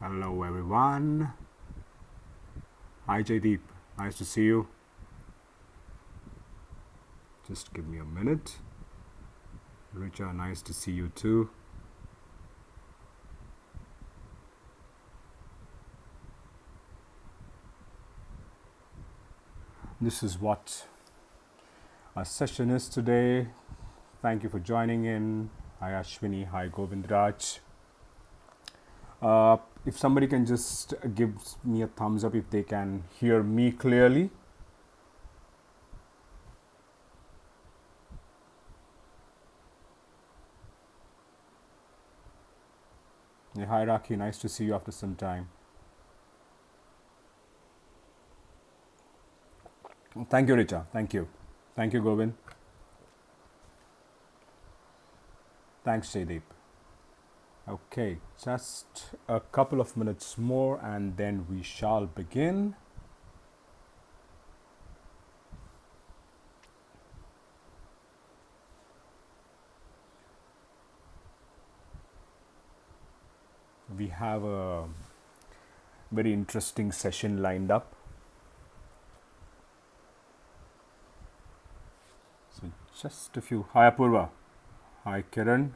Hello everyone. Hi Jaydeep, nice to see you. Just give me a minute. Richa, nice to see you too. This is what our session is today. Thank you for joining in. Hi Ashwini, hi Govindraj. If somebody can just give me a thumbs up if they can hear me clearly. Yeah, hi Raki, nice to see you after some time. Thank you Richa, thank you. Thank you Govind. Thanks Jaydeep. Okay, just a couple of minutes more and then we shall begin. We have a very interesting session lined up. So just a few. Hi Apurva. Hi Kiran.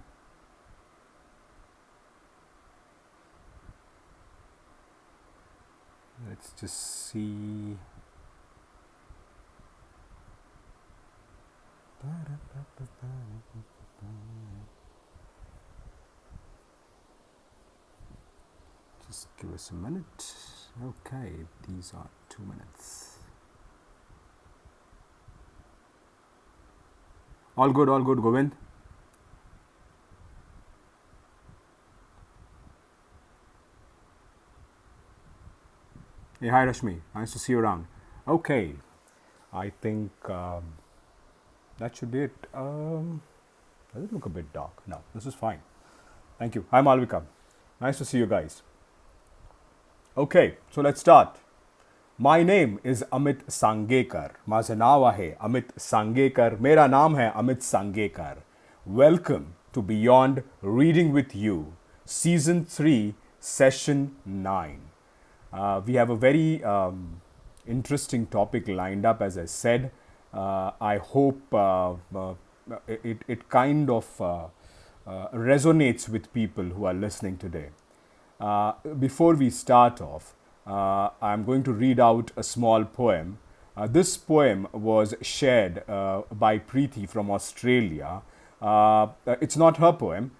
Let's just see. Just give us a minute. Okay, these are 2 minutes. All good, Govind. Hey, hi Rashmi. Nice to see you around. Okay, I think that should be it. Does it look a bit dark? No, this is fine. Thank you. Hi Malvika. Nice to see you guys. Okay, so let's start. My name is Amit Sangekar. माझं नाव आहे अमित सांगेकर. मेरा नाम है Amit सांगेकर. Welcome to Beyond Reading with You, Season 3, Session 9. We have a very interesting topic lined up, as I said. I hope it kind of resonates with people who are listening today. Before we start off, I'm going to read out a small poem. This poem was shared by Preeti from Australia. It's not her poem.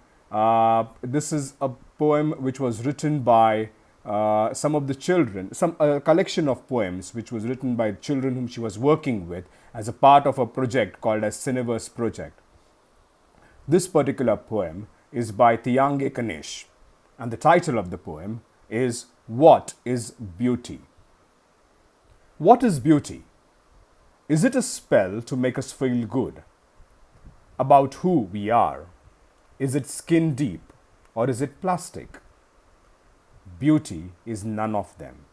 This is a poem which was written by some of the children, some collection of poems which was written by children whom she was working with as a part of a project called as Cineverse Project. This particular poem is by Tiange Ganesh, and the title of the poem is What is Beauty? What is beauty? Is it a spell to make us feel good about who we are? Is it skin deep or is it plastic? Beauty is none of them.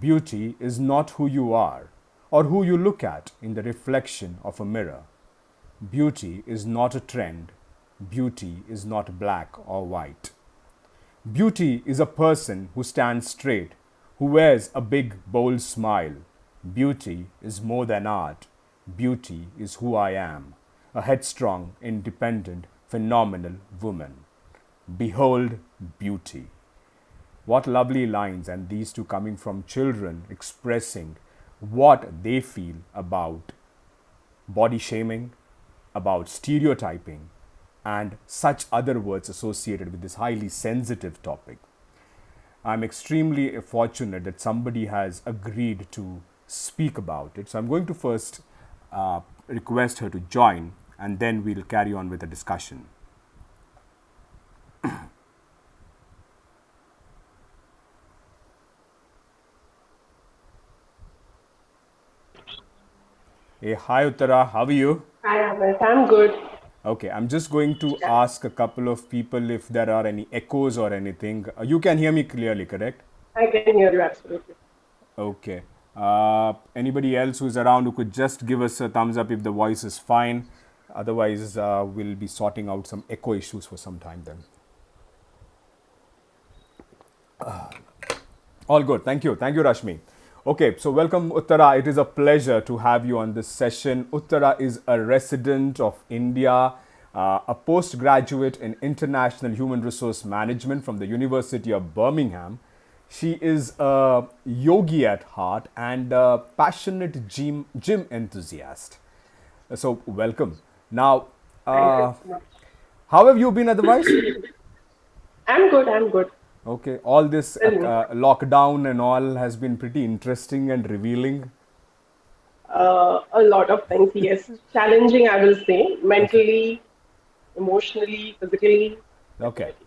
Beauty is not who you are or who you look at in the reflection of a mirror. Beauty is not a trend. Beauty is not black or white. Beauty is a person who stands straight, who wears a big, bold smile. Beauty is more than art. Beauty is who I am, a headstrong, independent, phenomenal woman. Behold beauty. What lovely lines, and these two coming from children expressing what they feel about body shaming, about stereotyping, and such other words associated with this highly sensitive topic. I'm extremely fortunate that somebody has agreed to speak about it. So I'm going to first request her to join, and then we'll carry on with the discussion. Hey, hi Uttara, how are you? Hi, Amit. I'm good. Okay, I'm just going to ask a couple of people if there are any echoes or anything. You can hear me clearly, correct? I can hear you absolutely. Okay. Anybody else who's around who could just give us a thumbs up if the voice is fine. Otherwise, we'll be sorting out some echo issues for some time then. All good. Thank you. Thank you, Rashmi. Okay, so welcome, Uttara. It is a pleasure to have you on this session. Uttara is a resident of India, a postgraduate in international human resource management from the University of Birmingham. She is a yogi at heart and a passionate gym enthusiast. So, welcome. Now, Thank you uh, so much. how have you been otherwise? I'm good. I'm good. Okay, all this Tell me. lockdown and all has been pretty interesting and revealing. A lot of things, yes. Challenging, I will say, Okay, mentally, emotionally, physically, okay, definitely.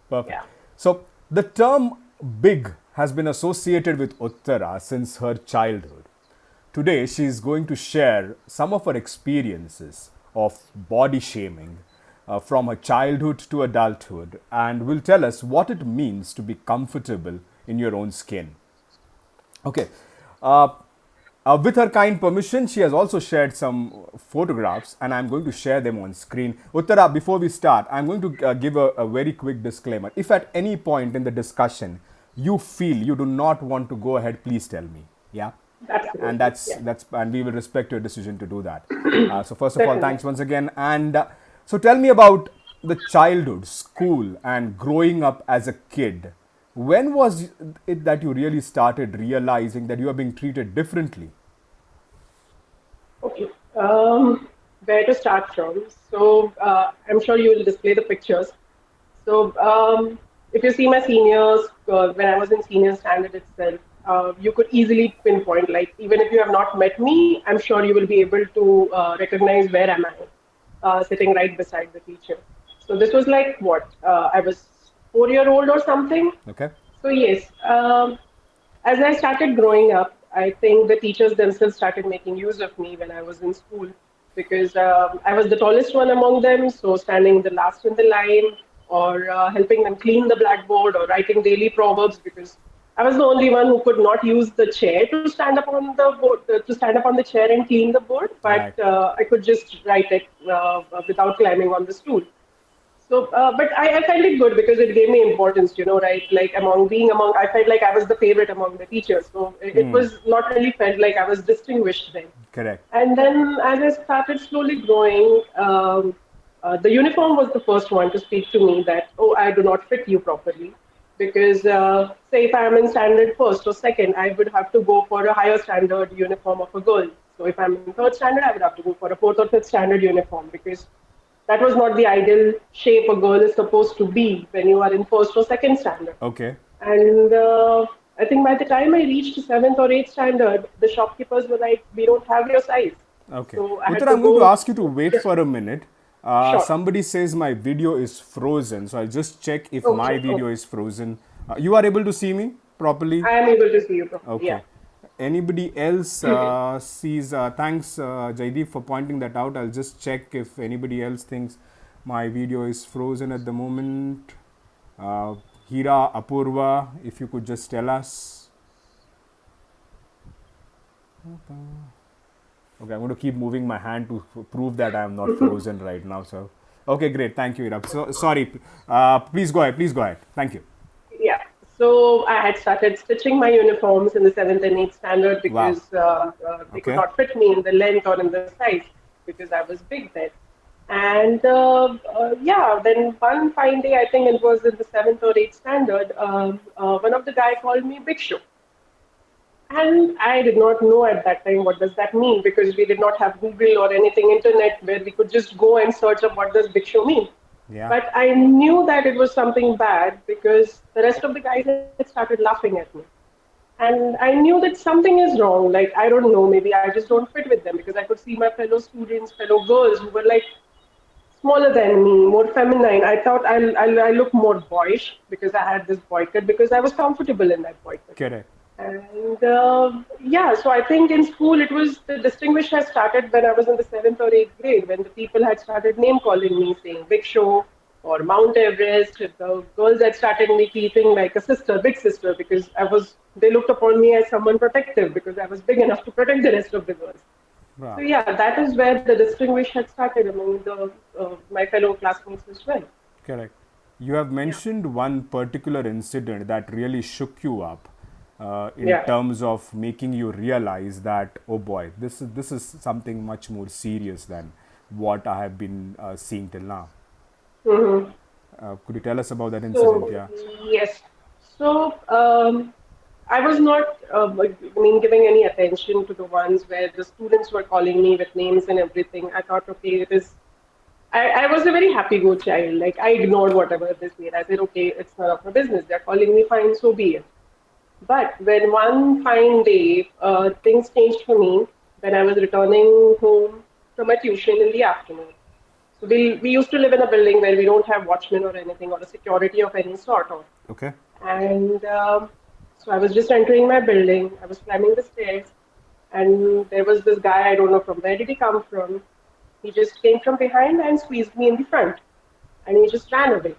perfect. Yeah. So, the term big has been associated with Uttara since her childhood. Today, she is going to share some of her experiences of body shaming from her childhood to adulthood and will tell us what it means to be comfortable in your own skin. Okay. Uh, with her kind permission, she has also shared some photographs, and I'm going to share them on screen. Uttara, before we start, I'm going to give a very quick disclaimer. If at any point in the discussion you feel you do not want to go ahead, please tell me. Yeah, and Absolutely. Yeah. and we will respect your decision to do that. So first of all, Definitely. thanks once again. And so tell me about the childhood, school, and growing up as a kid. When was it that you really started realizing that you are being treated differently? Okay. Where to start from? So, I'm sure you will display the pictures. So, if you see my seniors, when I was in senior standard itself, you could easily pinpoint, like, even if you have not met me, I'm sure you will be able to recognize where am I, sitting right beside the teacher. So, this was like what? I was 4 year old or something. Okay, So, yes, as I started growing up, I think the teachers themselves started making use of me when I was in school because I was the tallest one among them. So, standing the last in the line or helping them clean the blackboard or writing daily proverbs because I was the only one who could not use the chair to stand up on the board, to stand up on the chair and clean the board, but right, I could just write it without climbing on the stool. So, but I felt it good because it gave me importance, right? Like I felt like I was the favorite among the teachers. So it was not really felt like I was distinguished then. correct. And then as I started slowly growing, the uniform was the first one to speak to me that, oh, I do not fit you properly. Because, say, if I am in standard first or second, I would have to go for a higher standard uniform of a girl. So if I'm in third standard, I would have to go for a fourth or fifth standard uniform because that was not the ideal shape a girl is supposed to be when you are in first or second standard. Okay, And I think by the time I reached seventh or eighth standard, the shopkeepers were like, "We don't have your size." okay. So I had Uttara, to I'm going to go. ask you to wait for a minute. Sure. Somebody says my video is frozen, so I'll just check if my Okay. video Okay. is frozen. You are able to see me properly? I am able to see you properly. Yeah. Okay. Anybody else sees? Thanks, Jaideep, for pointing that out. I'll just check if anybody else thinks my video is frozen at the moment. Uh, Hira, Apurva, if you could just tell us. Okay, I'm going to keep moving my hand to prove that I am not frozen right now. So, okay, great. Thank you, Hira. So, sorry. Please go ahead. Please go ahead. Thank you. Yeah. So I had started stitching my uniforms in the seventh and eighth standard Wow. because they could Okay. not fit me in the length or in the size because I was big then. And yeah, then one fine day, I think it was in the seventh or eighth standard, one of the guy called me Big Show. And I did not know at that time what does that mean because we did not have Google or anything internet where we could just go and search up what does Big Show mean. Yeah. But I knew that it was something bad because the rest of the guys had started laughing at me. And I knew that something is wrong. Like, I don't know, maybe I just don't fit with them because I could see my fellow students, fellow girls who were like smaller than me, more feminine. I thought I look more boyish because I had this boy cut because I was comfortable in that boy cut. Correct. And yeah, so I think in school it was the distinguish had started when I was in the seventh or eighth grade when the people had started name calling me, saying Big Show or Mount Everest. The girls had started me keeping like a sister, big sister, because they looked upon me as someone protective because I was big enough to protect the rest of the girls. So Wow. yeah, that is where the distinguish had started among the my fellow classmates as well. Correct. You have Yeah. mentioned one particular incident that really shook you up in Yeah. terms of making you realize that, oh boy, this is something much more serious than what I have been seeing till now. Hmm. Could you tell us about that incident? So Yeah. yes. So I was not, giving any attention to the ones where the students were calling me with names and everything. I thought, okay, it is. I was a very happy-go child. Like I ignored whatever they said. I said, okay, it's none of my business. They're calling me, fine, so be it. But when one fine day, things changed for me when I was returning home from my tuition in the afternoon. So we used to live in a building where we don't have watchmen or anything or a security of any sort of. Okay. And so I was just entering my building. I was climbing the stairs, and there was this guy. I don't know from where did he come from. He just came from behind and squeezed me in the front, and he just ran away.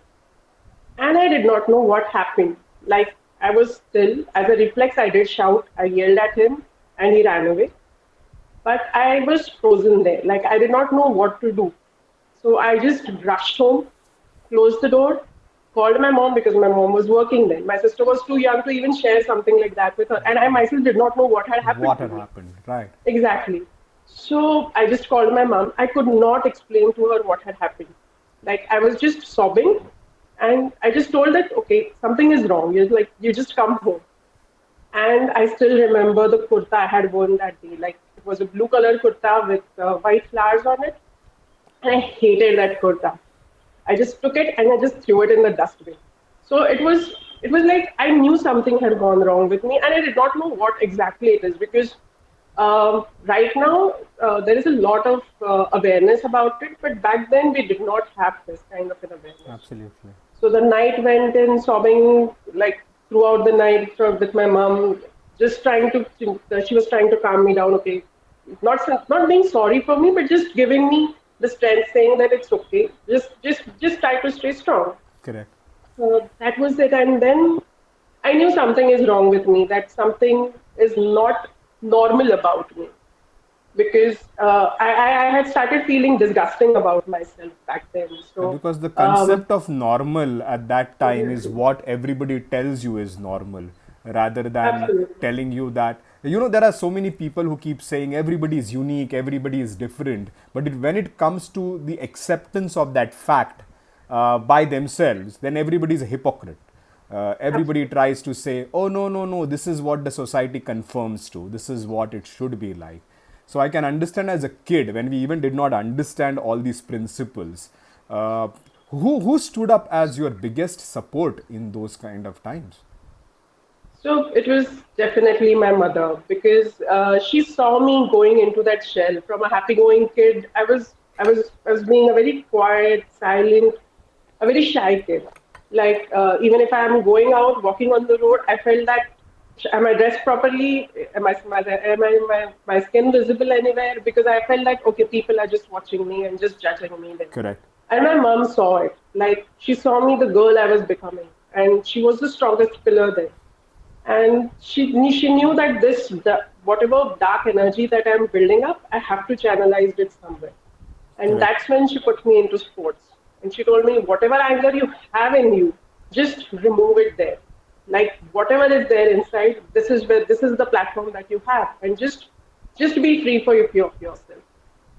And I did not know what happened. Like I was still, as a reflex, I did shout. I yelled at him, and he ran away. But I was frozen there. Like I did not know what to do. So I just rushed home, closed the door, called my mom because my mom was working then. My sister was too young to even share something like that with her. And I myself did not know what had happened What to had me. happened? Right. Exactly. So I just called my mom. I could not explain to her what had happened. Like I was just sobbing and I just told that, okay, something is wrong. You're like, you just come home. And I still remember the kurta I had worn that day. Like it was a blue color kurta with white flowers on it. And I hated that kurta. I just took it and I just threw it in the dustbin. So it was like I knew something had gone wrong with me and I did not know what exactly it is because right now there is a lot of awareness about it, but back then we did not have this kind of an awareness. Absolutely. So the night went in sobbing like throughout the night with my mom, just trying to. She was trying to calm me down. Okay, not being sorry for me, but just giving me the strength, saying that it's okay. Just try to stay strong. Correct. So that was it, and then I knew something is wrong with me. That something is not normal about me because I had started feeling disgusting about myself back then. So. Because the Um, concept of normal at that time is Obviously. what everybody tells you is normal rather than Absolutely. telling you that, there are so many people who keep saying everybody is unique, everybody is different, but when it comes to the acceptance of that fact by themselves, then everybody is a hypocrite. Everybody Absolutely. tries to say, oh, no, no, no, this is what the society confirms to, this is what it should be like. So I can understand as a kid when we even did not understand all these principles. Uh, who stood up as your biggest support in those kind of times? So it was definitely my mother because she saw me going into that shell from a happy-going kid. I was being a very quiet, silent, a very shy kid. Like even if I'm going out, walking on the road, I felt that am I dressed properly? Am my skin visible anywhere? Because I felt that okay, people are just watching me and just judging me then. Correct. And my mom saw it. Like she saw me, the girl I was becoming, and she was the strongest pillar there. And she knew that whatever dark energy that I'm building up, I have to channelize it somewhere. And Correct. that's when she put me into sports. And she told me, whatever anger you have in you, just remove it there. Like whatever is there inside, this is the platform that you have, and just be free for yourself. True.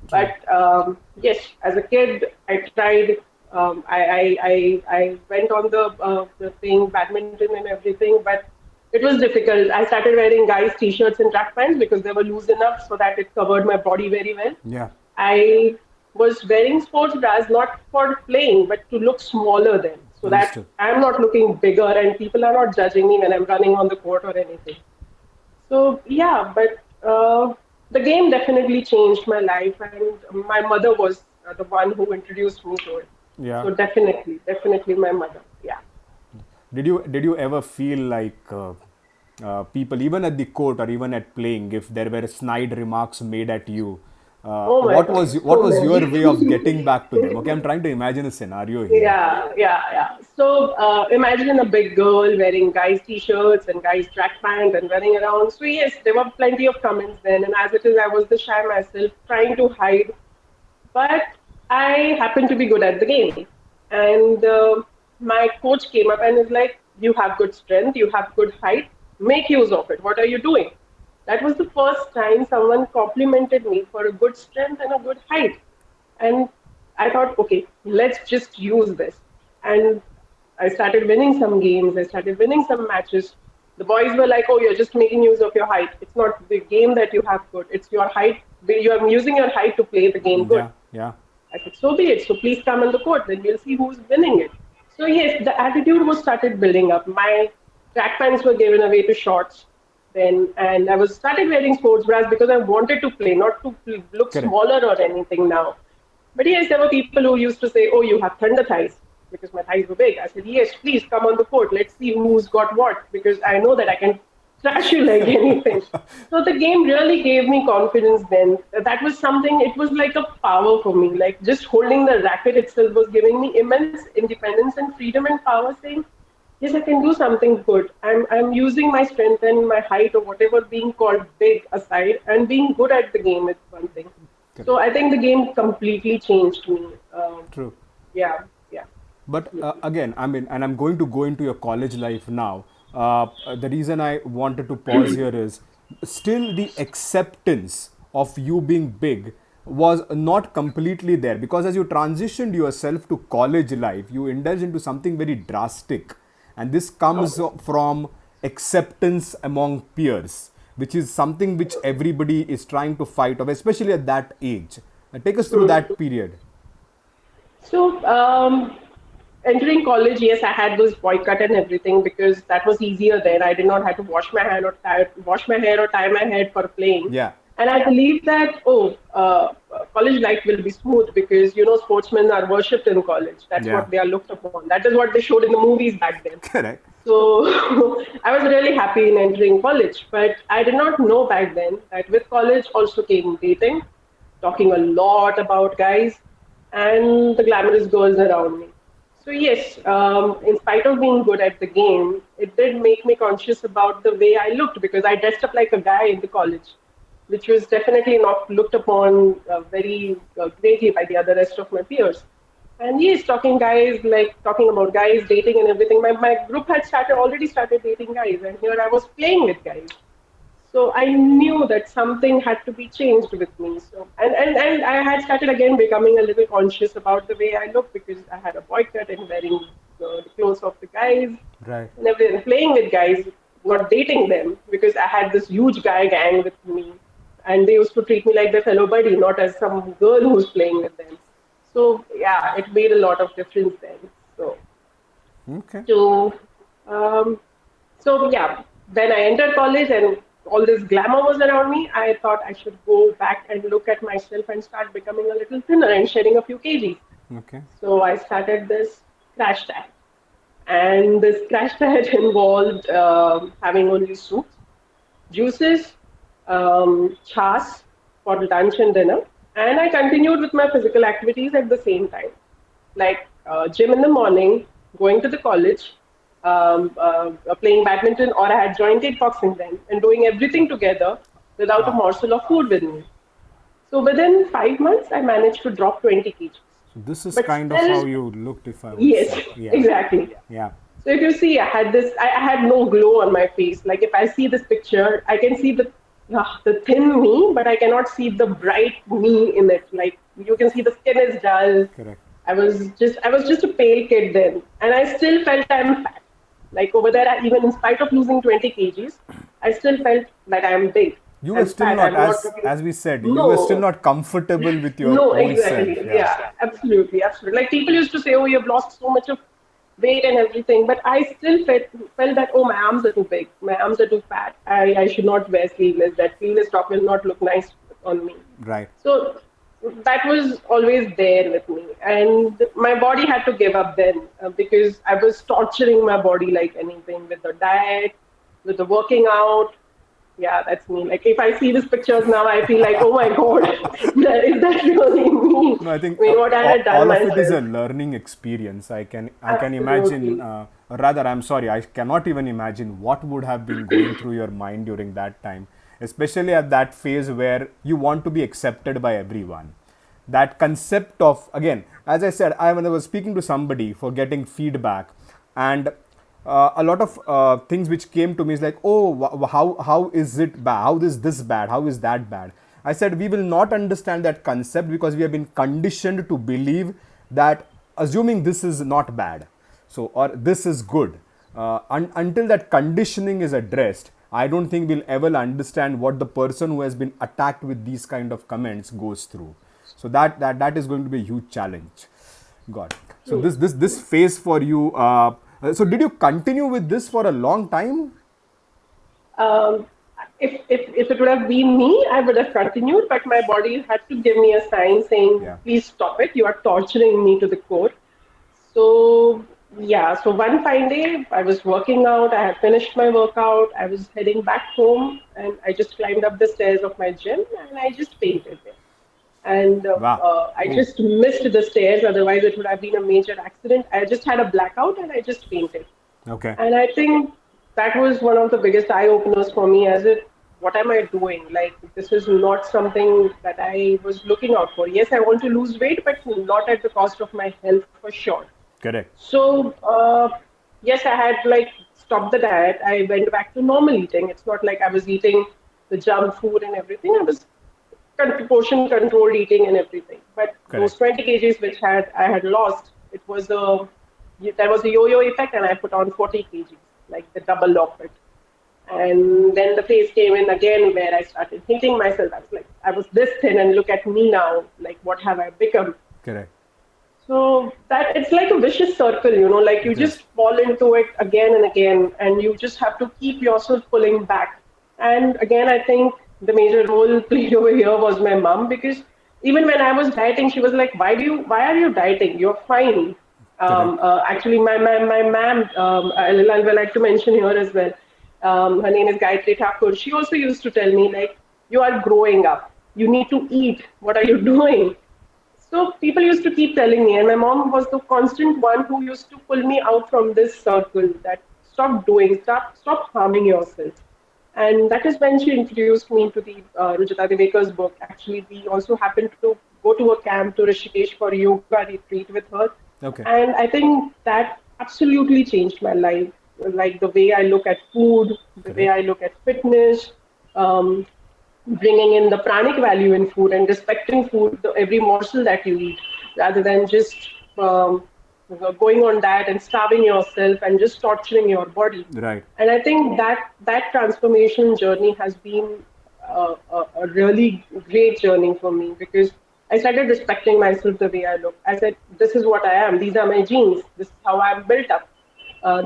But yes, as a kid, I tried. I went on the thing, badminton and everything, but it was difficult. I started wearing guys' t-shirts and track pants because they were loose enough so that it covered my body very well. Yeah. I was wearing sports bras not for playing, but to look smaller then, so that Understood. I'm not looking bigger and people are not judging me when I'm running on the court or anything. So yeah, but the game definitely changed my life, and my mother was the one who introduced me to it. Yeah. So definitely my mother. Yeah. Did you ever feel like people, even at the court or even at playing, if there were snide remarks made at you, Oh my what God, was what so was your many. way of getting back to them? Okay, I'm trying to imagine a scenario here. Yeah. So imagine a big girl wearing guys' t-shirts and guys' track pants and running around. So yes, there were plenty of comments then, and as it is, I was the shy myself, trying to hide. But I happened to be good at the game, and my coach came up and is like, "You have good strength, you have good height, make use of it. What are you doing?" That was the first time someone complimented me for a good strength and a good height. And I thought, okay, let's just use this. And I started winning some games, I started winning some matches. The boys were like, "Oh, you're just making use of your height. It's not the game that you have good, it's your height. You are using your height to play the game good." Yeah, yeah. I said, "So be it. So please come on the court. Then we'll see who's winning it." So yes, the attitude was started building up. My track pants were given away to shorts then, and I was started wearing sports bras because I wanted to play, not to look Correct. smaller or anything now. But yes, there were people who used to say, "Oh, you have thunder thighs," because my thighs were big. I said, "Yes, please come on the court. Let's see who's got what," because I know that I can trash you like anything. So the game really gave me confidence then. That was something, it was like a power for me. Like just holding the racket itself was giving me immense independence and freedom and power, saying, yes, I can do something good. I'm using my strength and my height or whatever being called big aside, and being good at the game is one thing. So Correct. I think the game completely changed me. True. Yeah, yeah, But absolutely. again, I mean, and I'm going to go into your college life now. The reason I wanted to pause here is still the acceptance of you being big was not completely there, because as you transitioned yourself to college life, you indulged into something very drastic, and this comes Oh, from acceptance among peers, which is something which everybody is trying to fight of, especially at that age. Take us through that period. so, entering college, yes, I had those boycott and everything because that was easier then. I did not have to wash my hair or tie my head for playing. Yeah. And I believe that, oh, college life will be smooth because, sportsmen are worshipped in college. That's Yeah. what they are looked upon. That is what they showed in the movies back then. Correct. So I was really happy in entering college, but I did not know back then that with college also came dating, talking a lot about guys and the glamorous girls around me. So yes, in spite of being good at the game, it did make me conscious about the way I looked because I dressed up like a guy in the college, which was definitely not looked upon very greatly by the other rest of my peers. And yes, talking about guys, dating and everything. My group had already started dating guys, and here I was playing with guys. So I knew that something had to be changed with me. So and I had started again becoming a little conscious about the way I look because I had a boycott and wearing the clothes of the guys Right. and everything, playing with guys, not dating them because I had this huge guy gang with me, and they used to treat me like their fellow buddy, not as some girl who's playing with them. So yeah, it made a lot of difference then. So Okay. to um, so yeah, when I entered college and all this glamour was around me, I thought I should go back and look at myself and start becoming a little thinner and shedding a few kgs. Okay. So I started this crash diet, and this crash diet involved having only soups, juices, chas for lunch and dinner, and I continued with my physical activities at the same time, like gym in the morning, going to the college, playing badminton, or I had joined kickboxing then, and doing everything together without a Wow. morsel of food with me. So within 5 months, I managed to drop 20 kgs. So this is But kind of how still, you looked, if I would yes, say. Yeah. exactly. Yeah. So if you see, I had no glow on my face. Like if I see this picture, I can see the thin me, but I cannot see the bright me in it. Like you can see the skin is dull. Correct. I was just a pale kid then, and I still felt I'm fat. Like over there, even in spite of losing 20 kgs, I still felt that I'm big. You were I'm still fat. not, I'm not as looking. we said, you were still No, not comfortable with your no, own exactly. self. Yeah. Yeah, absolutely, absolutely. Like people used to say, "Oh, you've lost so much of weight and everything," but I still felt that, oh, my arms are too big, my arms are too fat. I should not wear sleeveless. That sleeveless top will not look nice on me. Right. So that was always there with me, and my body had to give up then because I was torturing my body like anything with the diet, with the working out. Yeah, that's me. Like if I see these pictures now, I feel like, oh my god, is that really me? No, I think I mean, what I had done all of it is myself. a learning experience. I can imagine. Absolutely. Rather, I'm sorry, I cannot even imagine what would have been going through your mind during that time, especially at that phase where you want to be accepted by everyone. that concept of, again, as I said, when I was speaking to somebody for getting feedback, and a lot of things which came to me is like, oh, how is it bad? How is this bad? How is that bad? I said we will not understand that concept because we have been conditioned to believe that assuming this is not bad, so or this is good. Until that conditioning is addressed, I don't think we'll ever understand what the person who has been attacked with these kind of comments goes through. So that is going to be a huge challenge. God. So True. this phase for you. So did you continue with this for a long time? Um, if it would have been me, I would have continued, but my body had to give me a sign saying, Yeah. please stop it. You are torturing me to the core. So, yeah, so one fine day, I was working out, I had finished my workout, I was heading back home, and I just climbed up the stairs of my gym and I just fainted there. And Wow. I Oh. just missed the stairs, otherwise, it would have been a major accident. I just had a blackout and I just fainted. Okay. And I think that was one of the biggest eye openers for me as it, what am I doing? Like, this is not something that I was looking out for. Yes, I want to lose weight, but not at the cost of my health for sure. Correct. So, yes, I had like stopped the diet. I went back to normal eating. It's not like I was eating the junk food and everything. I was portion controlled eating and everything. But those Correct. 20 kgs which had I had lost, it was a there was a yo-yo effect, and I put on 40 kgs, like the double of it. And then the phase came in again where I started hating myself. I was like, I was this thin, and look at me now. Like, what have I become? Correct. So that it's like a vicious circle, you know, like you It is. just fall into it again and again, and you just have to keep yourself pulling back. And again, I think the major role played over here was my mom, because even when I was dieting, she was like, why are you dieting? You're fine. Correct. Actually, my ma'am, I would like to mention here as well. Her name is Gayatri Thakur. She also used to tell me, like, you are growing up. You need to eat. What are you doing? So people used to keep telling me, and my mom was the constant one who used to pull me out from this circle that stop harming yourself. And that is when she introduced me to the Rujata Devakar's book. Actually, we also happened to go to a camp to Rishikesh for a yoga retreat with her. Okay. And I think that absolutely changed my life. Like the way I look at food, the way Correct. I look at fitness, um, bringing in the pranic value in food and respecting food, every morsel that you eat, rather than just going on diet and starving yourself and just torturing your body. Right. And I think that transformation journey has been a really great journey for me, because I started respecting myself the way I look. I said, this is what I am. These are my genes. This is how I'm built up.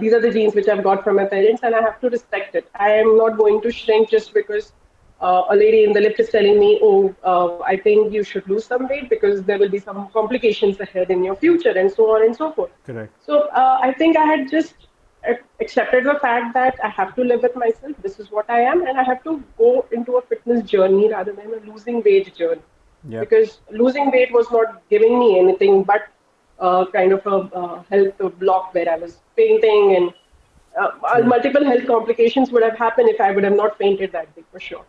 These are the genes which I've got from my parents, and I have to respect it. I am not going to shrink just because a lady in the lift is telling me, "Oh, I think you should lose some weight because there will be some complications ahead in your future," and so on and so forth. Correct. So I think I had just accepted the fact that I have to live with myself. This is what I am, and I have to go into a fitness journey rather than a losing weight journey, Yep. because losing weight was not giving me anything but kind of a health block where I was fainting, and True. multiple health complications would have happened if I would have not fainted that day for sure.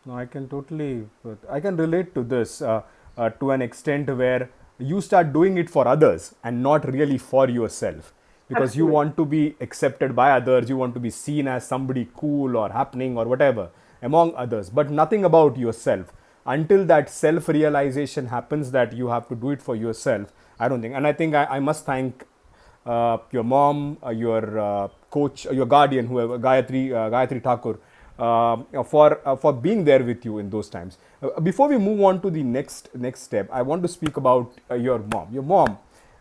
No, I can totally, I can relate to this to an extent where you start doing it for others and not really for yourself, because you Absolutely. want to be accepted by others, you want to be seen as somebody cool or happening or whatever among others, but nothing about yourself. Until that self realization happens that you have to do it for yourself, I don't think. And I think I must thank your mom, your coach, your guardian, whoever, Gayatri Thakur, for being there with you in those times. Before we move on to the next step, I want to speak about your mom. Your mom,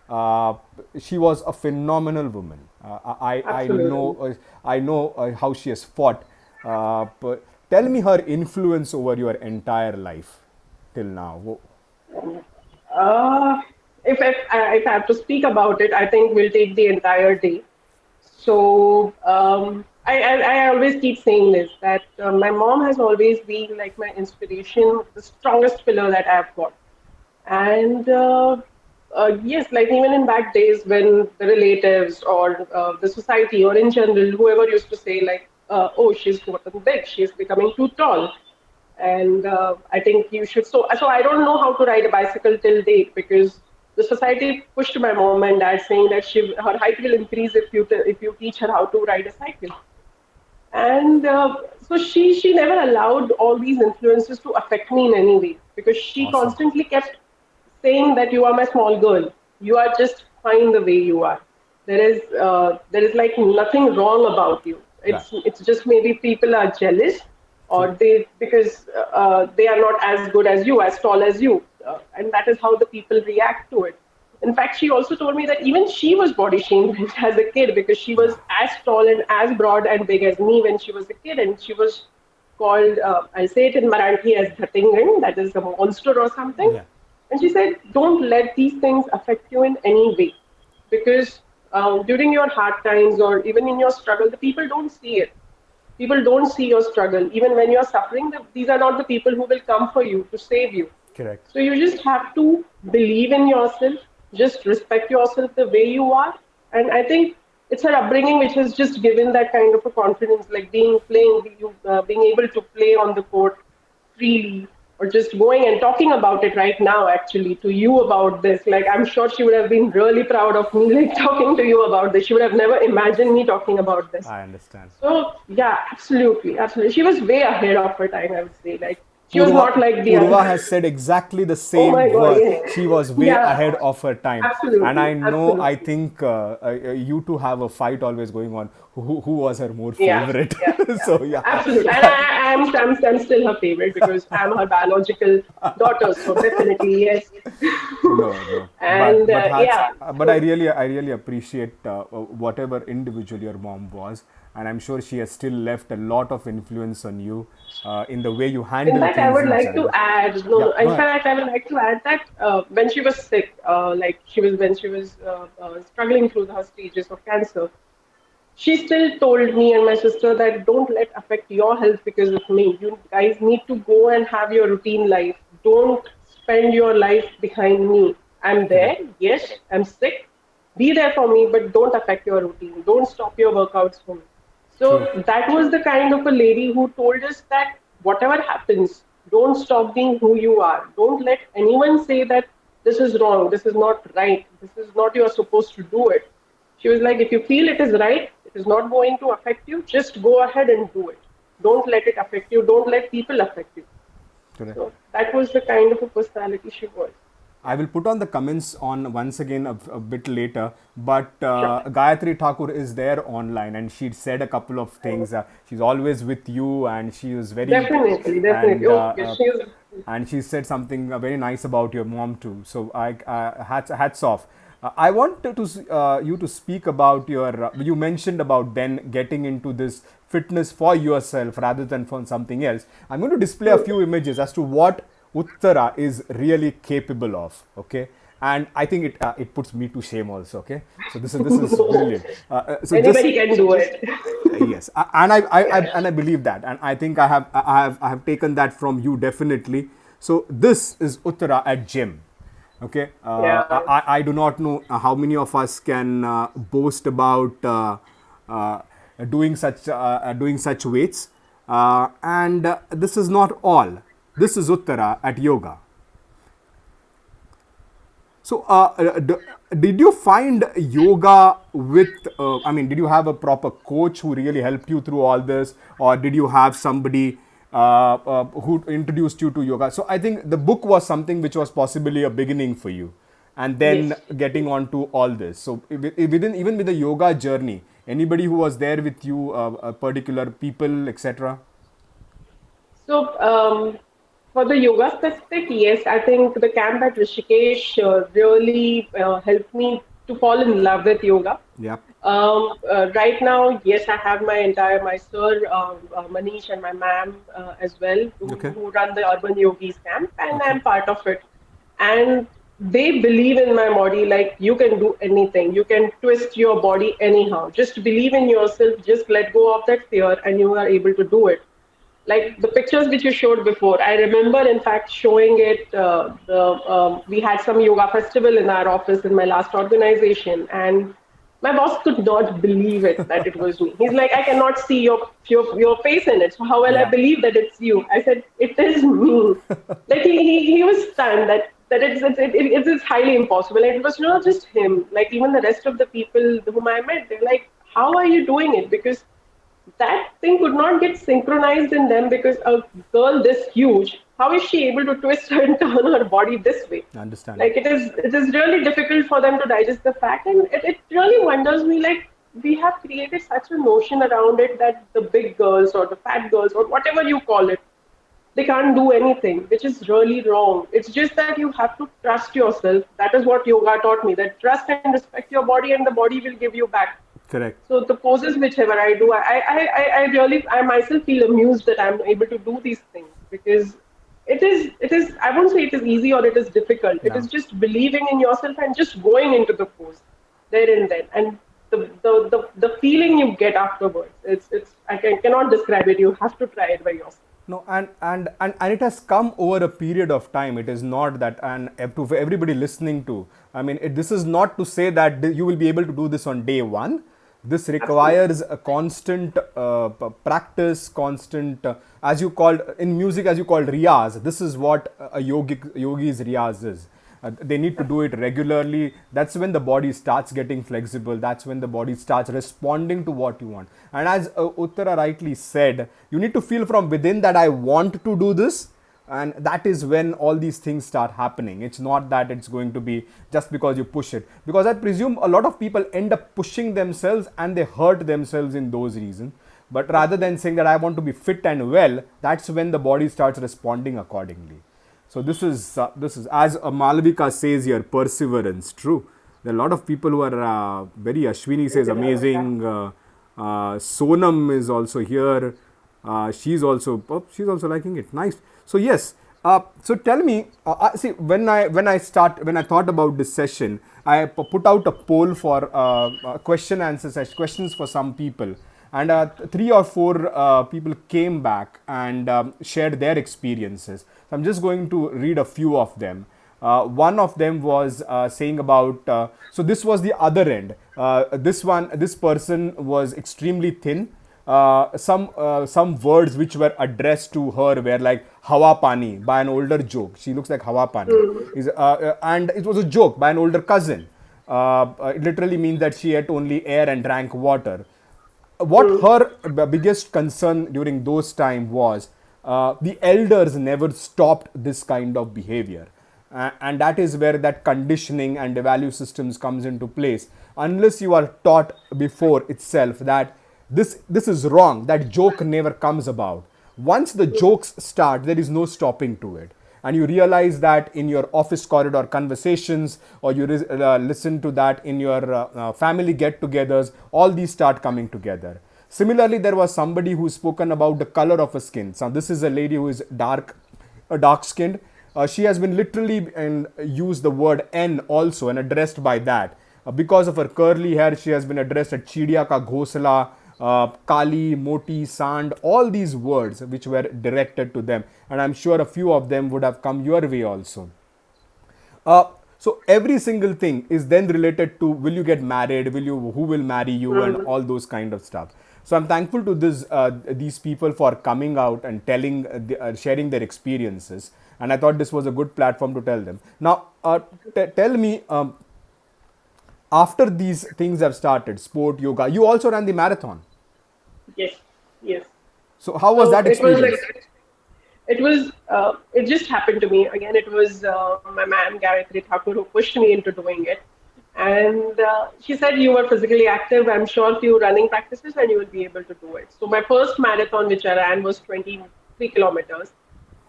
uh, she was a phenomenal woman. Absolutely. I know how she has fought. But tell me her influence over your entire life till now. Uh, if I have to speak about it, I think we'll take the entire day. So I always keep saying this, that my mom has always been like my inspiration, the strongest pillar that I've got. And yes, like even in back days when the relatives or the society or in general, whoever used to say like, oh, she's gotten big, she's becoming too tall. and I think you should. So I don't know how to ride a bicycle till date because the society pushed my mom and dad saying that her height will increase if you teach her how to ride a cycle. And so she never allowed all these influences to affect me in any way because she Awesome. constantly kept saying that you are my small girl. You are just fine the way you are. There is like nothing wrong about you. Right. It's just maybe people are jealous, True. or they because they are not as good as you, as tall as you, and that is how the people react to it. In fact, she also told me that even she was body shamed as a kid because she Yeah. was as tall and as broad and big as me when she was a kid, and she was called, I'll say it in Marathi as Dhatingan, that is a monster or something. Yeah. And she said, don't let these things affect you in any way because during your hard times or even in your struggle, the people don't see it. People don't see your struggle. Even when you're suffering, these are not the people who will come for you to save you. Correct. So you just have to believe in yourself, just respect yourself the way you are. And I think it's her upbringing which has just given that kind of a confidence, like being able to play on the court freely, or just going and talking about it right now, actually, to you about this. Like, I'm sure she would have been really proud of me, like, talking to you about this. She would have never imagined me talking about this. I understand. So yeah, absolutely, absolutely. She was way ahead of her time, I would say. Like she was Purva, not like the Purva other. has said exactly the Oh my same God, word. yeah, She was way yeah, ahead of her time. And absolutely, I know, I absolutely. think you two have a fight always going on. Who was her more Yeah, favorite? yeah, yeah, So, yeah. absolutely. And I'm still her favorite because I'm her biological daughter. So definitely yes. No, no. And yeah, But so I really appreciate whatever individual your mom was, and I'm sure she has still left a lot of influence on you in the way you in handle fact, I things would in like to general. add, no, Yeah, no, go in ahead. fact, I would like to add that when she was sick, like when she was struggling through her stages of cancer, she still told me and my sister that don't let affect your health because of me. You guys need to go and have your routine life. Don't spend your life behind me. I'm there. Correct. Yes, I'm sick. Be there for me, but don't affect your routine. Don't stop your workouts for me. True. So that was the kind of a lady who told us that whatever happens, don't stop being who you are. Don't let anyone say that this is wrong, this is not right, this is not you're supposed to do it. She was like, if you feel it is right, it is not going to affect you, just go ahead and do it. Don't let it affect you, don't let people affect you. Correct. So that was the kind of a personality she was. I will put on the comments on once again a bit later, but Sure. Gayatri Thakur is there online and she said a couple of things. She's always with you and she is very, Definitely, definitely. and Oh, yes, she is. she said something very nice about your mom too. So hats off. I want you to speak about your. You mentioned about then getting into this fitness for yourself rather than for something else. I'm going to display a few images as to what Uttara is really capable of. Okay, and I think it puts me to shame also. Okay, so this is brilliant. So just Anybody can do it. yes, and Yeah. and I believe that, and I think I have taken that from you definitely. So this is Uttara at gym. Okay, Yeah. I do not know how many of us can boast about uh, doing such weights, and this is not all. This is Uttara at yoga. So, did you find yoga with? I mean, did you have a proper coach who really helped you through all this, or did you have somebody who introduced you to yoga? So, I think the book was something which was possibly a beginning for you, and then Yes. getting on to all this. So, within even with the yoga journey, anybody who was there with you, particular people, etc. So, for the yoga specific, yes, I think the camp at Rishikesh really helped me to fall in love with yoga. Yeah. Right now, yes, I have my sir, Manish, and my ma'am as well, Okay. who run the Urban Yogis camp, and Okay. I'm part of it. And they believe in my body, like you can do anything, you can twist your body anyhow. Just believe in yourself, just let go of that fear, and you are able to do it. Like the pictures which you showed before, I remember in fact showing it. We had some yoga festival in our office in my last organization, and My boss could not believe it that it was me. He's like, I cannot see your face in it. So how will I Yeah, believe that it's you? I said, it is me. Like he was stunned that it's highly impossible. And it was not just him. Like even the rest of the people whom I met, they're like, how are you doing it? Because that thing could not get synchronized in them because a girl this huge, how is she able to twist her and turn her body this way? understand. Like it is really difficult for them to digest the fact, and it really wonders me like we have created such a notion around it that the big girls or the fat girls or whatever you call it, they can't do anything, which is really wrong. It's just that you have to trust yourself. That is what yoga taught me, that trust and respect your body and the body will give you back. Correct. So the poses whichever I do, I really I myself feel amused that I'm able to do these things because it is I won't say it is easy or it is difficult. It No. is just believing in yourself and just going into the pose there and then. And the feeling you get afterwards, cannot describe it. You have to try it by yourself. No, and it has come over a period of time. It is not that, and to for everybody listening to, I mean, this is not to say that you will be able to do this on day one. This Absolutely. requires a constant practice, constant, as you called in music, as you called riyaz. This is what a yogi's riyaz is. They need to do it regularly. That's when the body starts getting flexible. That's when the body starts responding to what you want. And as Uttara rightly said, you need to feel from within that I want to do this, and that is when all these things start happening. It's not that it's going to be just because you push it, because I presume a lot of people end up pushing themselves and they hurt themselves in those reasons. But rather than saying that I want to be fit and well, that's when the body starts responding accordingly. So this is as Malavika says here, perseverance. True. There are a lot of people who are very. Ashwini says amazing. Sonam is also here. She's also liking it. Nice. So yes. So tell me. See, when I thought about this session, I put out a poll for question answer session, questions for some people, and three or four people came back and shared their experiences. So I'm just going to read a few of them. One of them was saying about, so this was the other end. This person was extremely thin. Some words which were addressed to her were like Hawa Pani by an older joke. She looks like Hawa Pani. And it was a joke by an older cousin. It literally means that she ate only air and drank water. What her biggest concern during those time was, the elders never stopped this kind of behavior. And that is where that conditioning and the value systems comes into place. Unless you are taught before itself that this is wrong, that joke never comes about. Once the jokes start, there is no stopping to it, and you realize that in your office corridor conversations, or you listen to that in your family get-togethers. All these start coming together. Similarly, there was somebody who spoken about the color of her skin. So this is a lady who is dark skinned. She has been literally and used the word N also and addressed by that. Because of her curly hair, she has been addressed at Chidiya ka Ghosla, Kali, Moti, Sand, all these words which were directed to them. And I'm sure a few of them would have come your way also. Uh, so every single thing is then related to, will you get married, who will marry you, and all those kind of stuff. So I'm thankful to these people for coming out and telling, sharing their experiences. And I thought this was a good platform to tell them. Now, tell me, after these things have started, sport, yoga, you also ran the marathon. Yes. Yes. So how was So that it was like experience? it just happened to me again. It was my ma'am Gayatri Thakur who pushed me into doing it, and she said you were physically active. I'm sure few running practices and you will be able to do it. So my first marathon which I ran was 23 kilometers,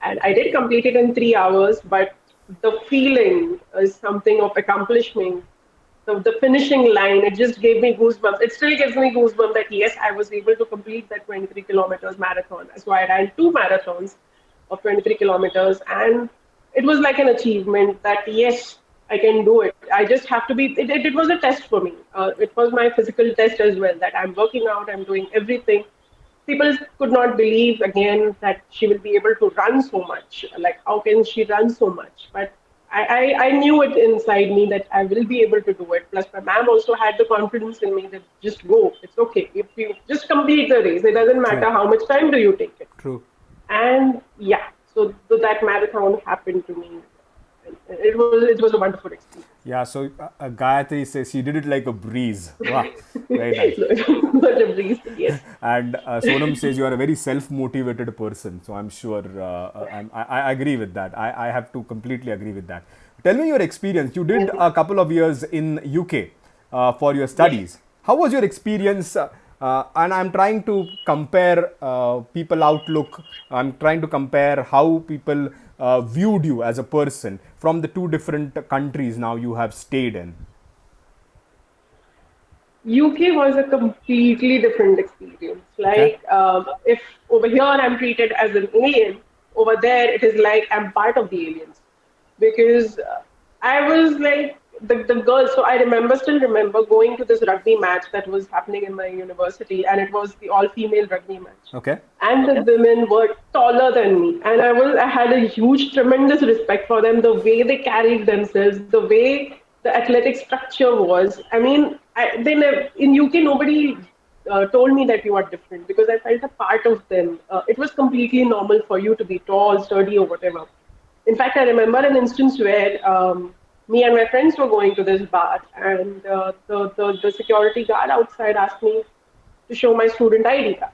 and I did complete it in 3 hours. But the feeling is something of accomplishment. The finishing line, it just gave me goosebumps. It still gives me goosebumps that yes, I was able to complete that 23 kilometers marathon. So I ran two marathons of 23 kilometers, and it was like an achievement that yes, I can do it. I just have to be. It was a test for me. It was my physical test as well. That I'm working out, I'm doing everything. People could not believe again that she will be able to run so much. Like how can she run so much? But I knew it inside me that I will be able to do it. Plus, my mom also had the confidence in me that just go. It's okay. If you just complete the race, it doesn't True. matter how much time do you take it. True. And yeah, so that marathon happened to me. It was a wonderful experience. Yeah, so Gayatri says she did it like a breeze. Wow, very nice. So it was such a breeze. Yes. And Sonam says you are a very self-motivated person. So I'm sure I agree with that. I have to completely agree with that. Tell me your experience. You did a couple of years in UK for your Yes. studies. How was your experience? And I'm trying to compare people outlook. I'm trying to compare how people viewed you as a person from the two different countries now you have stayed in. UK was a completely different experience. Okay. Like, if over here I'm treated as an alien, over there it is like I'm part of the aliens. Because I was like the girls. So I still remember going to this rugby match that was happening in my university, and it was the all-female rugby match. Okay. And the women were taller than me, and I had a huge, tremendous respect for them. The way they carried themselves, the way the athletic structure was. I mean, in UK nobody told me that you are different because I felt a part of them. It was completely normal for you to be tall, sturdy, or whatever. In fact, I remember an instance where me and my friends were going to this bar, and the security guard outside asked me to show my student ID card.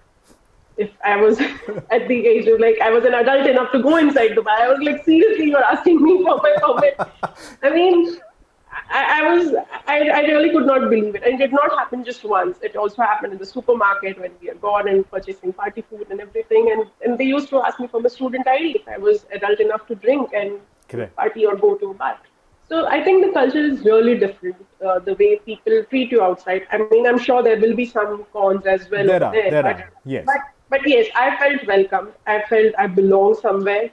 If I was at the age of like I was an adult enough to go inside the bar, I was like, seriously, you're asking me for my permit? I mean, I really could not believe it. And it did not happen just once. It also happened in the supermarket when we had gone and purchasing party food and everything. And they used to ask me for my student ID if I was adult enough to drink and Correct. party or go to a bar. So I think the culture is really different, the way people treat you outside. I mean, I'm sure there will be some cons as well There over are, there, there but are, yes. but but yes, I felt welcome. I felt I belong somewhere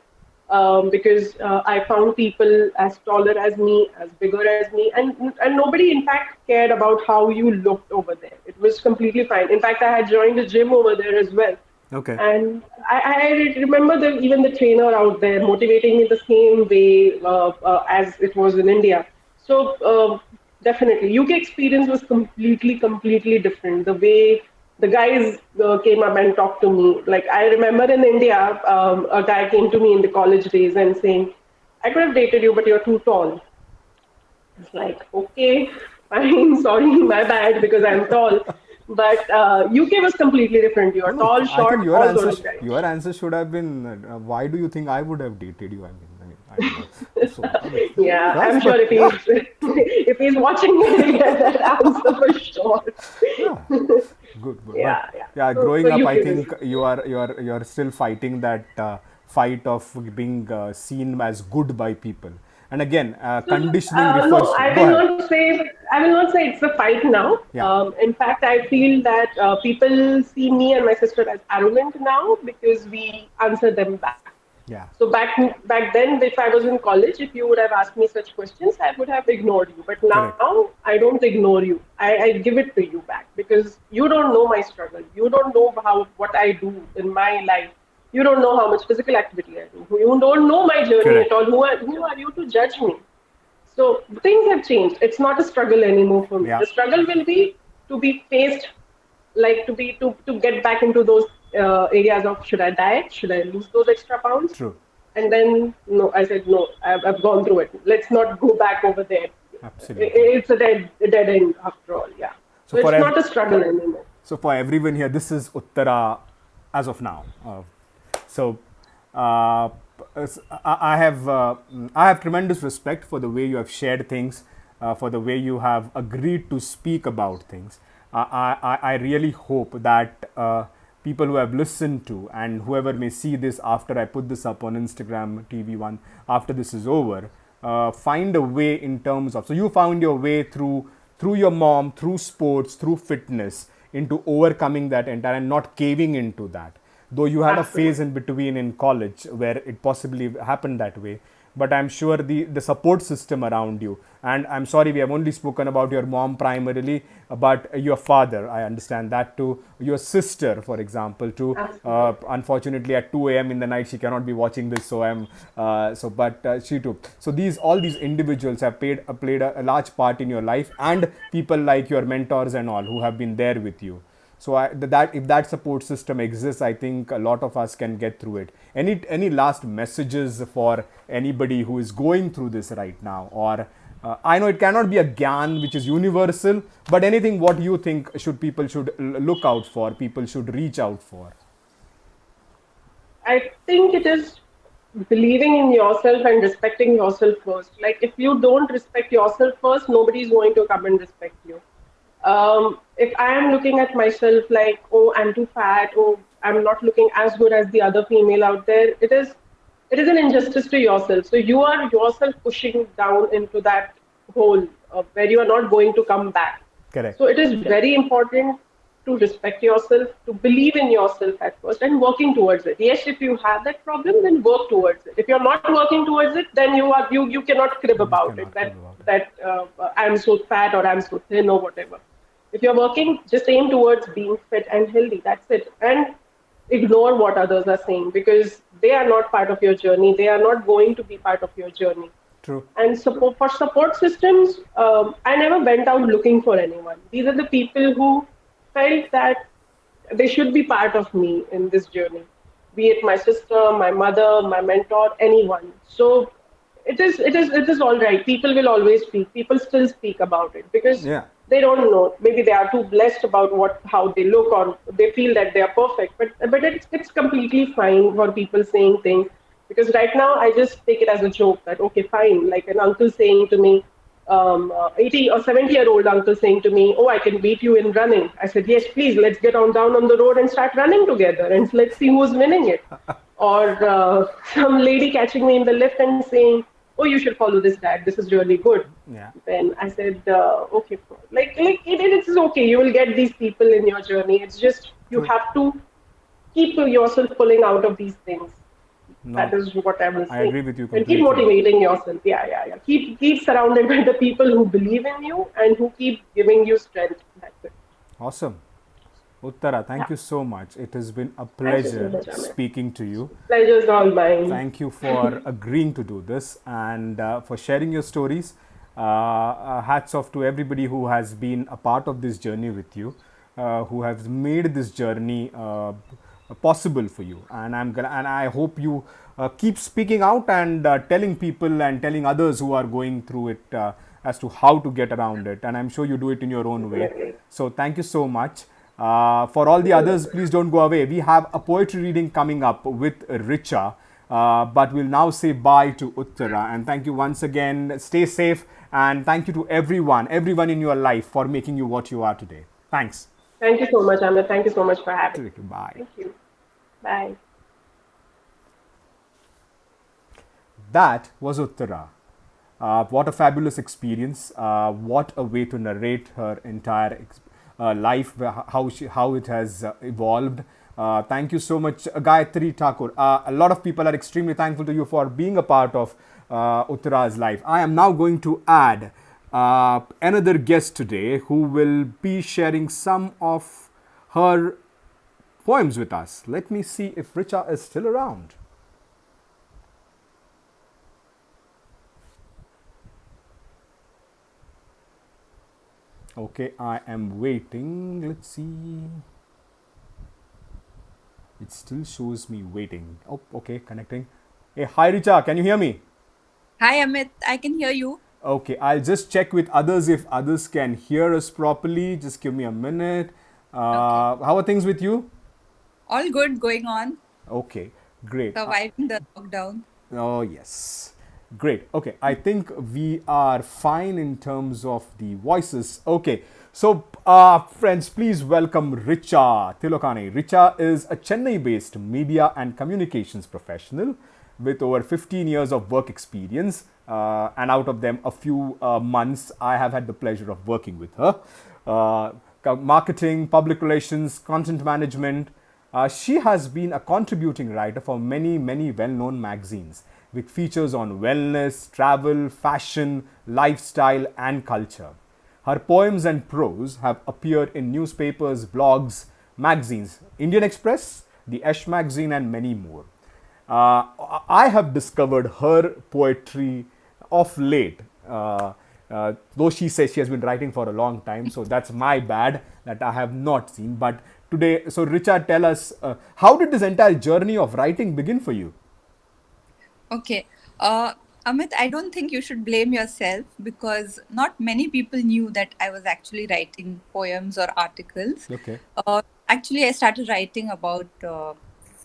because I found people as taller as me, as bigger as me, and nobody, in fact, cared about how you looked over there. It was completely fine. In fact, I had joined a gym over there as well, Okay. and I remember even the trainer out there motivating me the same way as it was in India. So definitely, UK experience was completely different. The way the guys came up and talked to me, like I remember in India, a guy came to me in the college days and saying, "I could have dated you, but you're too tall." It's like, okay, fine, sorry, my bad, because I'm tall. But UK was completely different. You're No, tall, I think short, all sort of guys. your answer should have been, why do you think I would have dated you? I don't know. So, I mean, Yeah, that's, I'm sure but if yeah, he's if he's watching me, he'll get that answer for sure. yeah, good, good. But Yeah, yeah. yeah, So growing up, I UK was. think you are still fighting that fight of being seen as good by people. And again, conditioning No, refers to. I Go will ahead. not say. I will not say it's a fight now. Yeah, In fact, I feel that people see me and my sister as arrogant now because we answer them back. yeah, So back then, if I was in college, if you would have asked me such questions, I would have ignored you. But correct, now I don't ignore you. I give it to you back because you don't know my struggle. You don't know how what I do in my life. You don't know how much physical activity I do. You don't know my journey at correct. all. Who are you to judge me? So things have changed. It's not a struggle anymore for me. Yeah, The struggle will be to be faced, like to get back into those areas of should I diet, should I lose those extra pounds, true. and then no, I said no. I've gone through it. Let's not go back over there. Absolutely. It's a dead end after all. Yeah. So So for it's ev- not a struggle anymore. So for everyone here, this is Uttara as of now. So uh, I have tremendous respect for the way you have shared things, for the way you have agreed to speak about things. I really hope that people who have listened to and whoever may see this after I put this up on Instagram TV1 after this is over, find a way in terms of, so you found your way through your mom, through sports, through fitness, into overcoming that entire and not caving into that. though you had a phase Absolutely. in between in college where it possibly happened that way. But I'm sure the support system around you, and I'm sorry we have only spoken about your mom primarily, but your father, I understand that too, your sister, for example, too. Absolutely. Unfortunately, at 2 a.m. in the night, she cannot be watching this, so but she too. So all these individuals have played a large part in your life, and people like your mentors and all who have been there with you. So that if that support system exists, I think a lot of us can get through it. Any last messages for anybody who is going through this right now? Or I know it cannot be a gyan which is universal, but anything what you think people should look out for, people should reach out for. I think it is believing in yourself and respecting yourself first. Like, if you don't respect yourself first, nobody is going to come and respect you. If I am looking at myself like, oh, I'm too fat, oh, I'm not looking as good as the other female out there, it is an injustice to yourself. So you are yourself pushing down into that hole where you are not going to come back. Correct. So it is very important to respect yourself, to believe in yourself at first, and working towards it. Yes, if you have that problem, then work towards it. If you're not working towards it, then you cannot crib You about it cannot crib that about it. I'm so fat or I'm so thin or whatever. If you're working, just aim towards being fit and healthy. That's it. And ignore what others are saying, because they are not part of your journey. They are not going to be part of your journey. True. And support systems, I never went out looking for anyone. These are the people who felt that they should be part of me in this journey, be it my sister, my mother, my mentor, anyone. So it is all right. People will always speak. People still speak about it because Yeah. they don't know. Maybe they are too blessed about how they look, or they feel that they are perfect. But it's completely fine for people saying things, because right now I just take it as a joke that, okay, fine, like an uncle saying to me, 80 or 70-year-old uncle saying to me, oh, I can beat you in running. I said, yes, please, let's get on down on the road and start running together and let's see who's winning it. Or some lady catching me in the lift and saying, oh, you should follow this diet. This is really good. Yeah. Then I said, okay, it's okay. You will get these people in your journey. It's just you True. have to keep yourself pulling out of these things. That No, is what I will I say. agree with you And keep completely. motivating yourself. Yeah, yeah, yeah. Keep surrounded by the people who believe in you and who keep giving you strength. That's it. Awesome. Uttara, Yeah. thank you so much. It has been a Thank you so pleasure much, Amit. speaking to you. Pleasure's all mine. Thank you for agreeing to do this and for sharing your stories. Hats off to everybody who has been a part of this journey with you, who has made this journey possible for you. And I hope you keep speaking out and telling people and telling others who are going through it as to how to get around it. And I'm sure you do it in your own way. Definitely. So thank you so much. For all the others, please don't go away. We have a poetry reading coming up with Richa, but we'll now say bye to Uttara. And thank you once again. Stay safe, and thank you to everyone in your life for making you what you are today. Thanks. Thank you so much, Amit. Thank you so much for having me. Bye. Thank you. Bye. That was Uttara. What a fabulous experience! What a way to narrate her entire life, how it has evolved. Thank you so much, Gayatri Thakur. A lot of people are extremely thankful to you for being a part of Uttara's life. I am now going to add another guest today who will be sharing some of her poems with us. Let me see if Richa is still around. Okay, I am waiting. Let's see. It still shows me waiting. Oh, okay, connecting. Hey, hi Richa, can you hear me? Hi Amit, I can hear you. Okay, I'll just check with others if others can hear us properly. Just give me a minute. Okay. How are things with you? All good going on, Okay, great. surviving the lockdown. Oh, yes. Great. Okay. I think we are fine in terms of the voices. Okay. So, friends, please welcome Richa Tilokani. Richa is a Chennai based media and communications professional with over 15 years of work experience. And out of them, a few months, I have had the pleasure of working with her. Marketing, public relations, content management, She has been a contributing writer for many, many well known magazines with features on wellness, travel, fashion, lifestyle, and culture. Her poems and prose have appeared in newspapers, blogs, magazines, Indian Express, the Esh magazine, and many more. I have discovered her poetry of late. Though she says she has been writing for a long time, so that's my bad that I have not seen. But today, so Richard, tell us, how did this entire journey of writing begin for you? Okay. Uh, Amit, I don't think you should blame yourself because not many people knew that I was actually writing poems or articles. Okay, Actually, I started writing about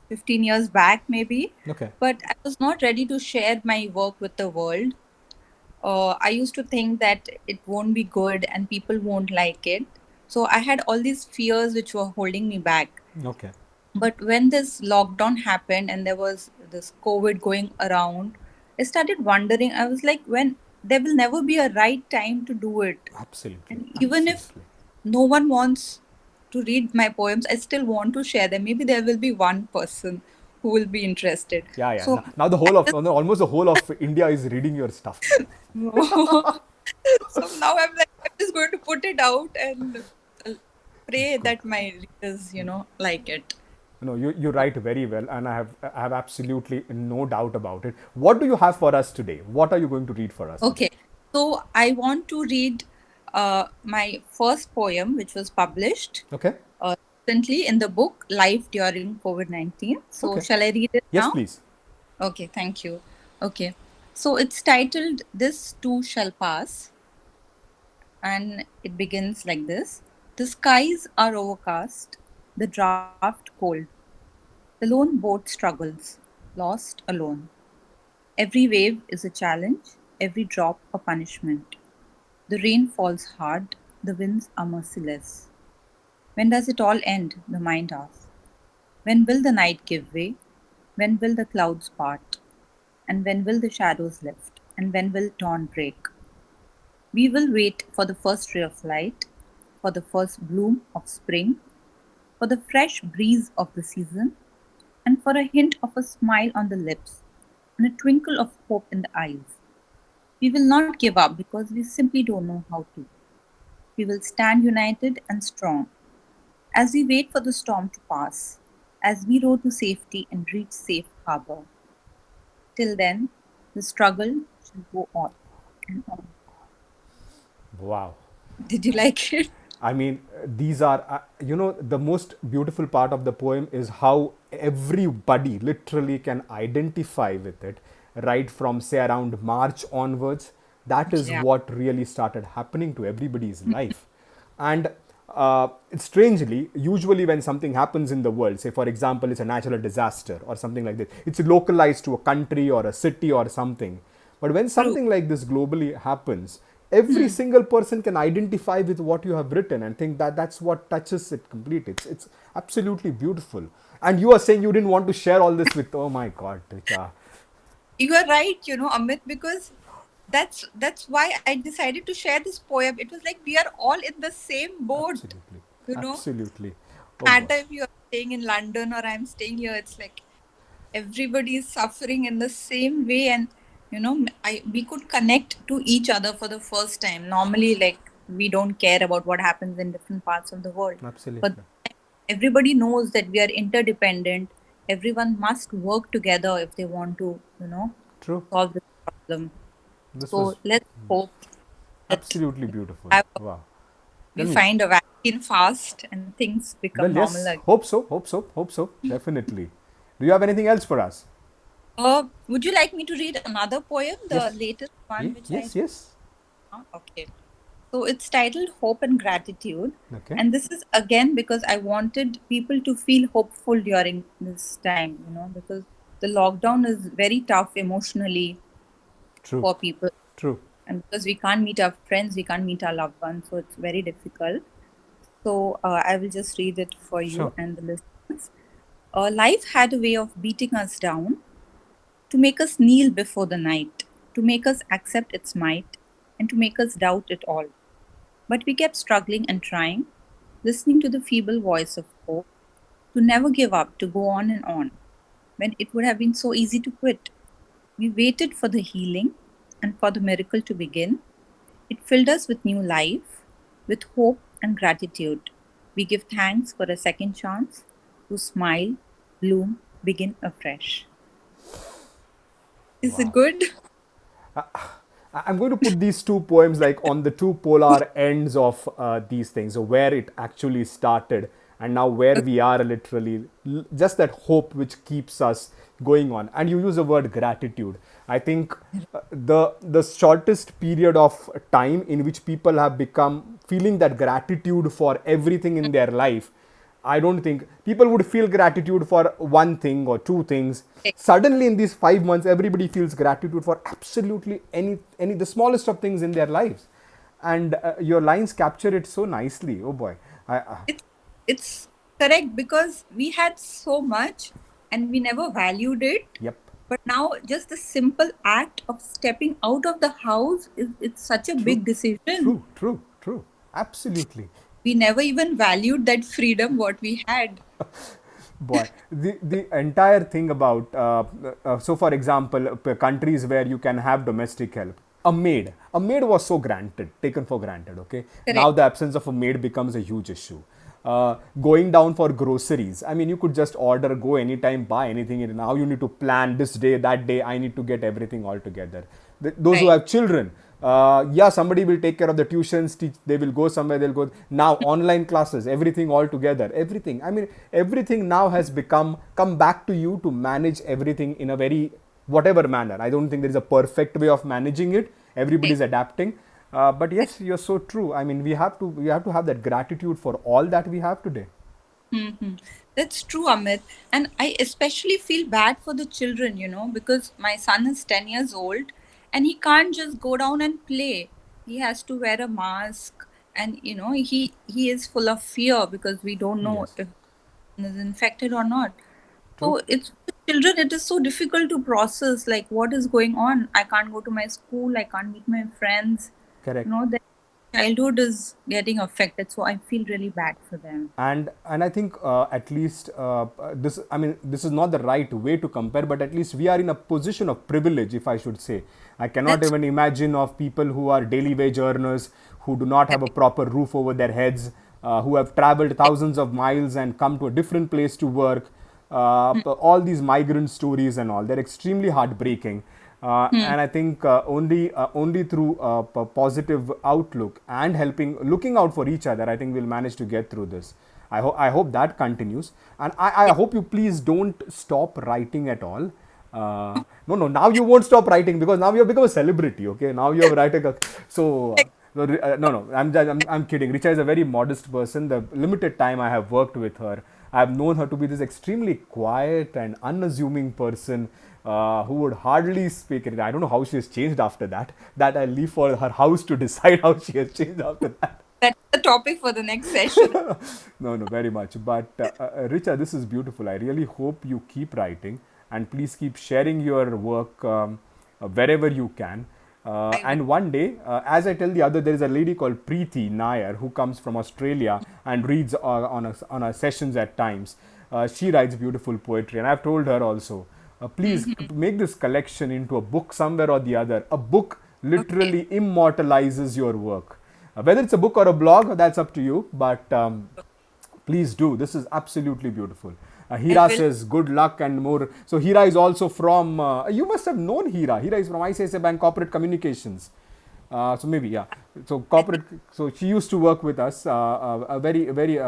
15 years back, maybe, okay, but I was not ready to share my work with the world. I used to think that it won't be good and people won't like it. So I had all these fears which were holding me back. okay, But when this lockdown happened and there was this COVID going around, I started wondering. I was like, when there will never be a right time to do it. absolutely, And even if absolutely. no one wants to read my poems, I still want to share them. Maybe there will be one person who will be interested. Yeah, yeah. So Now the I whole of, just no, almost the whole of India is reading your stuff now. so now I'm like, I'm just going to put it out and pray Good. that my readers, like it. No, you write very well, and I have absolutely no doubt about it. What do you have for us today? What are you going to read for us today? Okay, so I want to read my first poem, which was published Okay, uh, recently in the book Life During COVID-19. So, okay. shall I read it Yes, now? please. Okay, thank you. Okay, so it's titled This Too Shall Pass, and it begins like this. The skies are overcast, the draft cold. The lone boat struggles, lost alone. Every wave is a challenge, every drop a punishment. The rain falls hard, the winds are merciless. When does it all end? The mind asks. When will the night give way? When will the clouds part? And when will the shadows lift? And when will dawn break? We will wait for the first ray of light, for the first bloom of spring, for the fresh breeze of the season, and for a hint of a smile on the lips and a twinkle of hope in the eyes. We will not give up because we simply don't know how to. We will stand united and strong as we wait for the storm to pass, as we row to safety and reach safe harbor. Till then, the struggle shall go on and on. Wow. Did you like it? I mean, these are, the most beautiful part of the poem is how everybody literally can identify with it, right from, say, around March onwards. That is Yeah. what really started happening to everybody's life. And strangely, usually when something happens in the world, say, for example, it's a natural disaster or something like this, it's localized to a country or a city or something. But when True. something like this globally happens, every Hmm. single person can identify with what you have written and think that that's what touches it completely. It's absolutely beautiful. And you are saying you didn't want to share all this with, oh my God, Richa. You are right, Amit, because that's why I decided to share this poem. It was like we are all in the same boat, Absolutely. you know. Absolutely. Oh God. Matter if you are staying in London or I'm staying here, it's like everybody is suffering in the same way, and we could connect to each other for the first time. Normally, like we don't care about what happens in different parts of the world, but Absolutely. everybody knows that we are interdependent. Everyone must work together if they want to, True. solve this problem. This So was let's hope that absolutely beautiful. have, Wow. we Tell me. find a vaccine fast and things become Well, normal yes. again. Hope so. Hope so. Hope so. Definitely. Do you have anything else for us? Would you like me to read another poem, the Yes. latest one which I Yes. Yes. okay. So it's titled Hope and Gratitude. Okay. And this is again because I wanted people to feel hopeful during this time, because the lockdown is very tough emotionally True. for people. True. And because we can't meet our friends, we can't meet our loved ones. So it's very difficult. So I will just read it for you Sure. and the listeners. Life had a way of beating us down to make us kneel before the night, to make us accept its might, and to make us doubt it all. But we kept struggling and trying, listening to the feeble voice of hope. to never give up, to go on and on, when it would have been so easy to quit. We waited for the healing and for the miracle to begin. It filled us with new life, with hope and gratitude. We give thanks for a second chance to smile, bloom, begin afresh. Is it Wow. good? I'm going to put these two poems like on the two polar ends of these things, so where it actually started and now where we are literally, just that hope which keeps us going on. And you use the word gratitude. I think the shortest period of time in which people have become feeling that gratitude for everything in their life, I don't think people would feel gratitude for one thing or two things. Suddenly, in these 5 months, everybody feels gratitude for absolutely any the smallest of things in their lives, and your lines capture it so nicely. Oh boy, It's it's correct because we had so much and we never valued it. yep, But now just the simple act of stepping out of the house is it's such a true, big decision. true, absolutely. We never even valued that freedom what we had. Boy, the entire thing about so for example, countries where you can have domestic help, a maid was so granted, taken for granted. Okay, now Correct. the absence of a maid becomes a huge issue. Going down for groceries, I mean, you could just order, go anytime, buy anything. And now you need to plan this day, that day I need to get everything all together. Those who Right. have children, yeah, somebody will take care of the tuitions, teach, they will go somewhere, they'll go. Now online classes, everything all together, everything, I mean, everything now has become come back to you to manage everything in a very whatever manner. I don't think there is a perfect way of managing it. Everybody is adapting, but yes, you're so true. I mean, we have to have that gratitude for all that we have today. Hmm. That's true, Amit. And I especially feel bad for the children, because my son is 10 years old and he can't just go down and play. He has to wear a mask and, he is full of fear because we don't know Yes, if he is infected or not. true, So it's for children, it is so difficult to process like what is going on. I can't go to my school, I can't meet my friends. correct. Their childhood is getting affected. So I feel really bad for them. And I think at least this, I mean, this is not the right way to compare, but at least we are in a position of privilege, if I should say. I cannot That's even imagine of people who are daily wage earners, who do not have a proper roof over their heads, who have traveled thousands of miles and come to a different place to work. All these migrant stories and all, they're extremely heartbreaking. Hmm. And I think only through positive outlook and helping, looking out for each other, I think we'll manage to get through this. I hope that continues, and I hope you please don't stop writing at all. No, now you won't stop writing because now you have become a celebrity. Okay, now you are writing so. No, I'm kidding. Richa is a very modest person. The limited time I have worked with her, I have known her to be this extremely quiet and unassuming person who would hardly speak anything. I don't know how she has changed after that. That I leave for her house to decide how she has changed after that. That's the topic for the next session. No, very much. But Richa, this is beautiful. I really hope you keep writing and please keep sharing your work wherever you can. I will. And one day, as I tell the other, there is a lady called Preeti Nair who comes from Australia and reads on our sessions at times. She writes beautiful poetry, and I've told her also, please make this collection into a book somewhere or the other. A book Okay. literally immortalizes your work. Whether it's a book or a blog, that's up to you. But please do. This is absolutely beautiful. I Hira will. says good luck and more. So Hira is also from. You must have known Hira. Hira is from ICICI Bank Corporate Communications. So maybe yeah. So I corporate. think. So she used to work with us. A very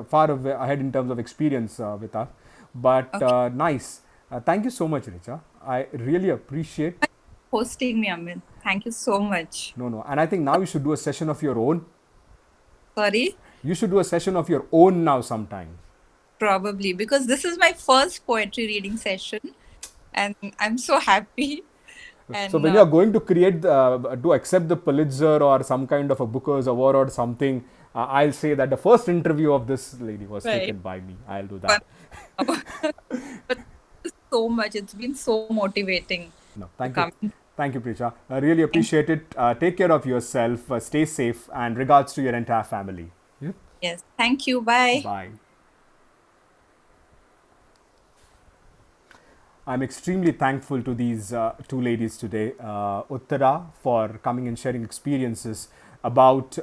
far ahead in terms of experience with us. But Okay. nice. Thank you so much, Richa. I really appreciate. Hosting me, Amit. Thank you so much. No. And I think now you should do a session of your own. Sorry, You should do a session of your own now sometime. probably because this is my first poetry reading session, and I'm so happy. So And when you are going to create, to accept the Pulitzer or some kind of a Booker's award or something, I'll say that the first interview of this lady was right. taken by me. I'll do But that. thank you so much. It's been so motivating No, to thank you. come. Thank you, Precha. I really Thank appreciate it. Take care of yourself. Stay safe and regards to your entire family. Yep. Yes. Thank you. Bye. Bye. I'm extremely thankful to these two ladies today, Uttara for coming and sharing experiences about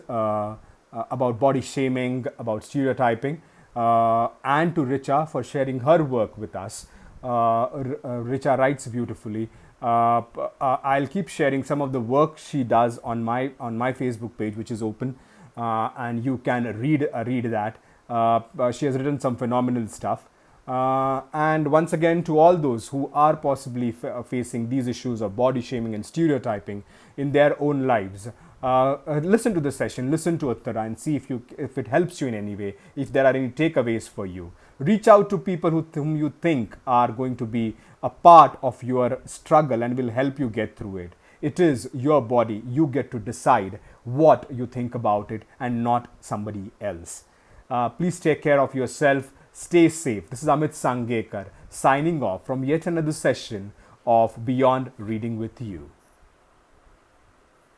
body shaming, about stereotyping, and to Richa for sharing her work with us. Richa writes beautifully. I'll keep sharing some of the work she does on my Facebook page, which is open, and you can read that. She has written some phenomenal stuff. And once again, to all those who are possibly facing these issues of body shaming and stereotyping in their own lives, listen to the session, listen to Uttara, and see if it helps you in any way, if there are any takeaways for you. Reach out to people whom you think are going to be a part of your struggle and will help you get through it. It is your body. You get to decide what you think about it and not somebody else. Please take care of yourself. Stay safe. This is Amit Sangekar signing off from yet another session of Beyond Reading with You.